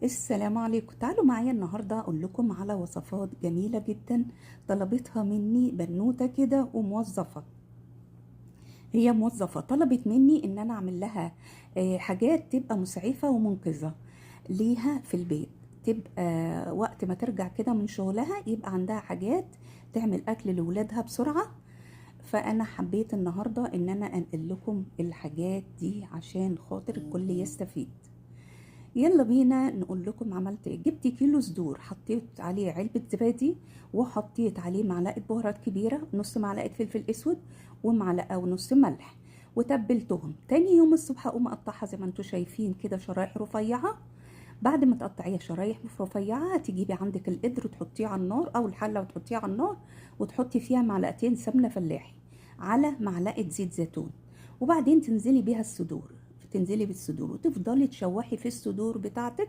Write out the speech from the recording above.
السلام عليكم. تعالوا معايا النهاردة أقول لكم على وصفات جميلة جدا طلبتها مني بنوتة كده وموظفة. هي موظفة طلبت مني إن أنا أعمل لها حاجات تبقى مسعفة ومنقذة ليها في البيت، تبقى وقت ما ترجع كده من شغلها يبقى عندها حاجات تعمل أكل لولادها بسرعة. فأنا حبيت النهاردة إن أنا أنقل لكم الحاجات دي عشان خاطر الكل يستفيد. يلا بينا نقول لكم عملت ايه. جبت كيلو صدور، حطيت عليه علبة زبادي، وحطيت عليه معلقة بهارات كبيرة، نص معلقة فلفل اسود، ومعلقة ونص ملح، وتبلتهم. تاني يوم الصبح اقوم اقطعها زي ما انتم شايفين كده شرايح رفيعة. بعد ما تقطعيها شرايح رفيعة تجيبي عندك القدر وتحطيه على النار او الحلة وتحطيه على النار، وتحطي فيها معلقتين سمنة فلاحي على معلقة زيت زيتون، وبعدين تنزلي بيها الصدور، تنزلي بالصدور وتفضلي تشوحي في الصدور بتاعتك